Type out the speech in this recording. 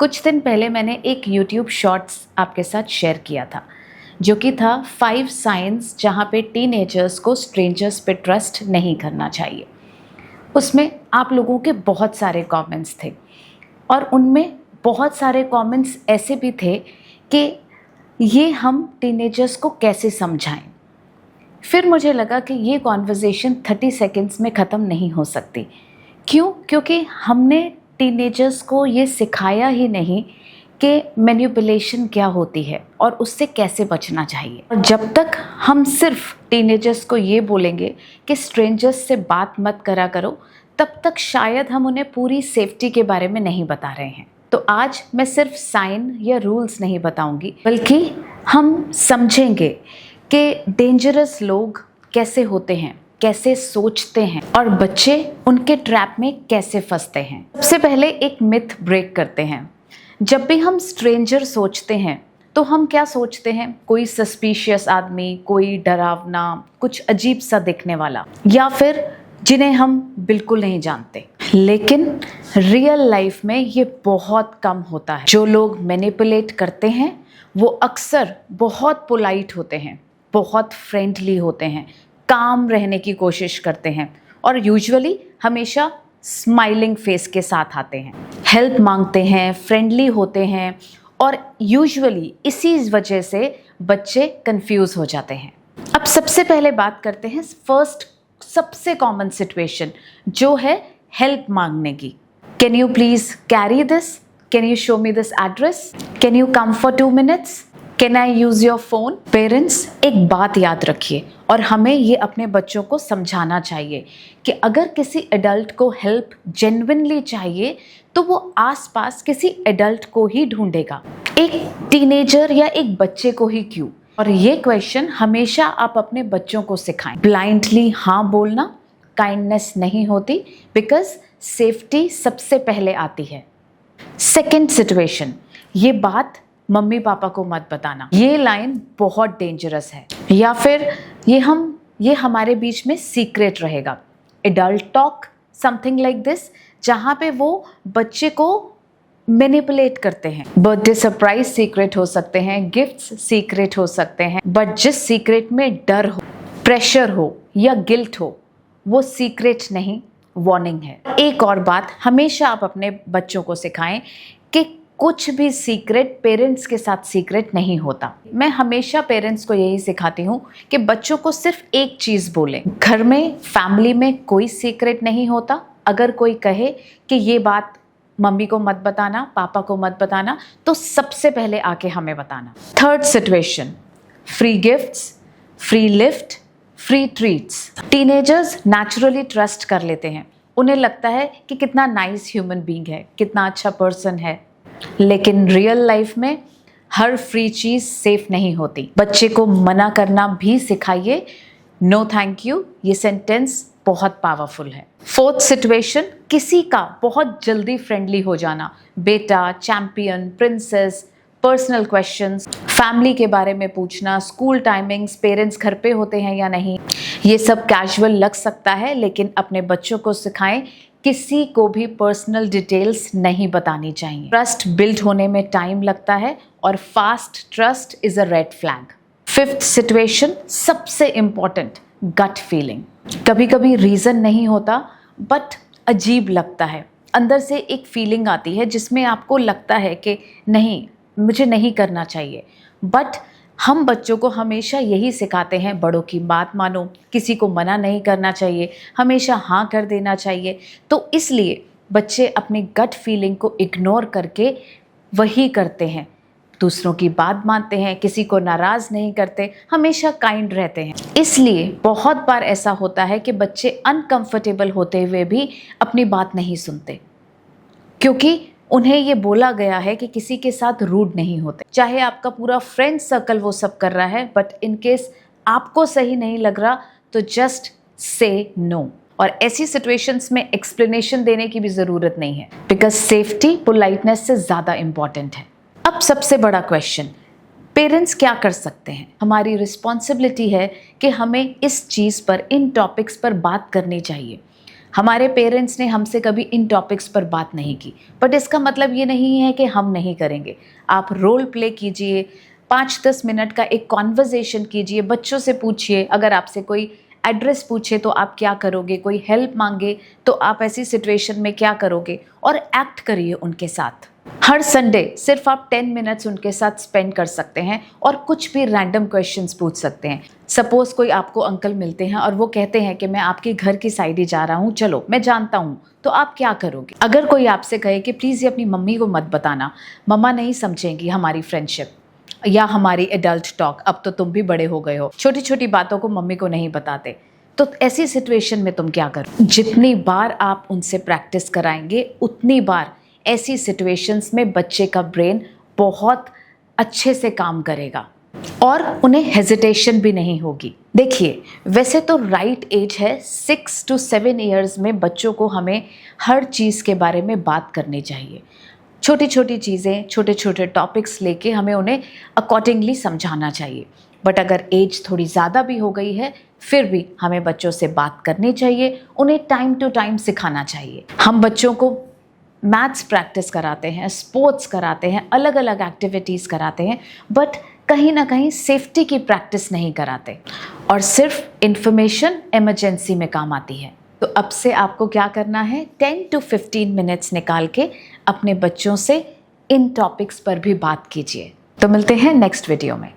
कुछ दिन पहले मैंने एक YouTube शॉर्ट्स आपके साथ शेयर किया था जो कि था 5 साइंस जहाँ पे टीनेजर्स को स्ट्रेंजर्स पे ट्रस्ट नहीं करना चाहिए। उसमें आप लोगों के बहुत सारे कमेंट्स थे और उनमें बहुत सारे कमेंट्स ऐसे भी थे कि ये हम टीनेजर्स को कैसे समझाएं। फिर मुझे लगा कि ये कॉन्वर्सेशन 30 सेकेंड्स में ख़त्म नहीं हो सकती। क्यों? क्योंकि हमने टीनेजर्स को ये सिखाया ही नहीं कि मैनिपुलेशन क्या होती है और उससे कैसे बचना चाहिए। और जब तक हम सिर्फ टीनेजर्स को ये बोलेंगे कि स्ट्रेंजर्स से बात मत करा करो, तब तक शायद हम उन्हें पूरी सेफ्टी के बारे में नहीं बता रहे हैं। तो आज मैं सिर्फ साइन या रूल्स नहीं बताऊंगी, बल्कि हम समझेंगे कि डेंजरस लोग कैसे होते हैं, कैसे सोचते हैं और बच्चे उनके ट्रैप में कैसे फंसते हैं। सबसे पहले एक मिथ ब्रेक करते हैं। जब भी हम स्ट्रेंजर सोचते हैं तो हम क्या सोचते हैं? कोई सस्पिशियस आदमी, कोई डरावना, कुछ अजीब सा दिखने वाला, या फिर जिन्हें हम बिल्कुल नहीं जानते। लेकिन रियल लाइफ में ये बहुत कम होता है। जो लोग मैनिपुलेट करते हैं वो अक्सर बहुत पोलाइट होते हैं, बहुत फ्रेंडली होते हैं, काम रहने की कोशिश करते हैं और यूजुअली हमेशा स्माइलिंग फेस के साथ आते हैं, हेल्प मांगते हैं, फ्रेंडली होते हैं और यूजुअली इसी वजह से बच्चे कंफ्यूज हो जाते हैं। अब सबसे पहले बात करते हैं फर्स्ट सबसे कॉमन सिचुएशन जो है हेल्प मांगने की। Can you please carry this? Can you show me this address? Can you come for 2 minutes? Can I use your phone? Parents एक बात याद रखिए और हमें ये अपने बच्चों को समझाना चाहिए कि अगर किसी एडल्ट को हेल्प जेन्युइनली चाहिए तो वो आसपास किसी एडल्ट को ही ढूंढेगा, एक टीनेजर या एक बच्चे को ही क्यों? और ये क्वेश्चन हमेशा आप अपने बच्चों को सिखाएं। ब्लाइंडली हाँ बोलना काइंडनेस नहीं होती, बिकॉज सेफ्टी सबसे पहले आती है। सेकेंड सिचुएशन, ये बात मम्मी पापा को मत बताना। ये लाइन बहुत डेंजरस है। या फिर ये हमारे बीच में सीक्रेट रहेगा। Adult talk, something like this, जहाँ पे वो बच्चे को मैनिपुलेट करते हैं। बर्थडे सरप्राइज सीक्रेट हो सकते हैं, गिफ्ट्स सीक्रेट हो सकते हैं, बट जिस सीक्रेट में डर हो, प्रेशर हो या गिल्ट हो, वो सीक्रेट नहीं, वार्निंग है। एक और बात हमेशा आप अपने बच्चों को सिखाएं कि कुछ भी सीक्रेट पेरेंट्स के साथ सीक्रेट नहीं होता। मैं हमेशा पेरेंट्स को यही सिखाती हूँ कि बच्चों को सिर्फ एक चीज़ बोलें, घर में, फैमिली में कोई सीक्रेट नहीं होता। अगर कोई कहे कि ये बात मम्मी को मत बताना, पापा को मत बताना, तो सबसे पहले आके हमें बताना। Third situation, free gifts, free lift, free treats. Teenagers naturally trust कर लेते हैं। उन्हें लगता है कि कितना नाइस ह्यूमन बीइंग है, कितना अच्छा पर्सन है। लेकिन रियल लाइफ में हर फ्री चीज़ सेफ नहीं होती। बच्चे को मना करना भी सिखाइए। नो थैंक यू, ये सेंटेंस बहुत पावरफुल है। फोर्थ सिचुएशन, किसी का बहुत जल्दी फ्रेंडली हो जाना। बेटा, champion, princess, personal questions, family के बारे में पूछना, स्कूल टाइमिंग्स, पेरेंट्स घर पे होते हैं या नहीं, ये सब कैजुअल लग सकता है, लेकिन अपने बच्चों को सिखाएं किसी को भी पर्सनल डिटेल्स नहीं बतानी चाहिए। ट्रस्ट बिल्ड होने में टाइम लगता है और fast trust is a red flag. Fifth situation, सबसे इंपॉर्टेंट, गट फीलिंग। कभी कभी रीज़न नहीं होता बट अजीब लगता है, अंदर से एक फीलिंग आती है जिसमें आपको लगता है कि नहीं, मुझे नहीं करना चाहिए। बट हम बच्चों को हमेशा यही सिखाते हैं, बड़ों की बात मानो, किसी को मना नहीं करना चाहिए, हमेशा हाँ कर देना चाहिए। तो इसलिए बच्चे अपनी गट फीलिंग को इग्नोर करके वही करते हैं, दूसरों की बात मानते हैं, किसी को नाराज़ नहीं करते, हमेशा काइंड रहते हैं। इसलिए बहुत बार ऐसा होता है कि बच्चे अनकंफर्टेबल होते हुए भी अपनी बात नहीं सुनते, क्योंकि उन्हें ये बोला गया है कि किसी के साथ रूड नहीं होते। चाहे आपका पूरा फ्रेंड सर्कल वो सब कर रहा है, बट इन केस आपको सही नहीं लग रहा तो जस्ट से नो। और ऐसी सिचुएशंस में एक्सप्लेनेशन देने की भी ज़रूरत नहीं है, बिकॉज सेफ्टी पोलाइटनेस से ज़्यादा इम्पॉर्टेंट है। अब सबसे बड़ा क्वेश्चन, पेरेंट्स क्या कर सकते हैं? हमारी रिस्पॉन्सिबिलिटी है कि हमें इस चीज़ पर, इन टॉपिक्स पर बात करनी चाहिए। हमारे पेरेंट्स ने हमसे कभी इन टॉपिक्स पर बात नहीं की, बट इसका मतलब ये नहीं है कि हम नहीं करेंगे। आप रोल प्ले कीजिए, 5-10 मिनट का एक कॉन्वर्जेसन कीजिए, बच्चों से पूछिए, अगर आपसे कोई एड्रेस पूछे तो आप क्या करोगे, कोई हेल्प मांगे तो आप ऐसी सिचुएशन में क्या करोगे, और एक्ट करिए उनके साथ। हर संडे सिर्फ आप 10 मिनट्स उनके साथ स्पेंड कर सकते हैं और कुछ भी रैंडम क्वेश्चंस पूछ सकते हैं। सपोज कोई आपको अंकल मिलते हैं और वो कहते हैं कि मैं आपके घर की साइड ही जा रहा हूँ, चलो मैं जानता हूँ, तो आप क्या करोगे? अगर कोई आपसे कहे कि प्लीज़ ये अपनी मम्मी को मत बताना, मम्मा नहीं समझेंगी हमारी फ्रेंडशिप या हमारी एडल्ट टॉक, अब तो तुम भी बड़े हो गए हो, छोटी छोटी बातों को मम्मी को नहीं बताते, तो ऐसी सिचुएशन में तुम क्या करो? जितनी बार आप उनसे प्रैक्टिस कराएंगे उतनी बार ऐसी सिचुएशंस में बच्चे का ब्रेन बहुत अच्छे से काम करेगा और उन्हें हेजिटेशन भी नहीं होगी। देखिए, वैसे तो राइट एज है 6 to 7 ईयर्स में बच्चों को हमें हर चीज़ के बारे में बात करनी चाहिए। छोटी छोटी चीज़ें, छोटे छोटे टॉपिक्स लेके हमें उन्हें अकॉर्डिंगली समझाना चाहिए। बट अगर एज थोड़ी ज़्यादा भी हो गई है, फिर भी हमें बच्चों से बात करनी चाहिए, उन्हें टाइम टू टाइम सिखाना चाहिए। हम बच्चों को मैथ्स प्रैक्टिस कराते हैं, स्पोर्ट्स कराते हैं, अलग अलग एक्टिविटीज़ कराते हैं, बट कहीं ना कहीं सेफ्टी की प्रैक्टिस नहीं कराते, और सिर्फ इंफॉर्मेशन इमरजेंसी में काम आती है। तो अब से आपको क्या करना है, 10 to 15 मिनट्स निकाल के अपने बच्चों से इन टॉपिक्स पर भी बात कीजिए। तो मिलते हैं नेक्स्ट वीडियो में।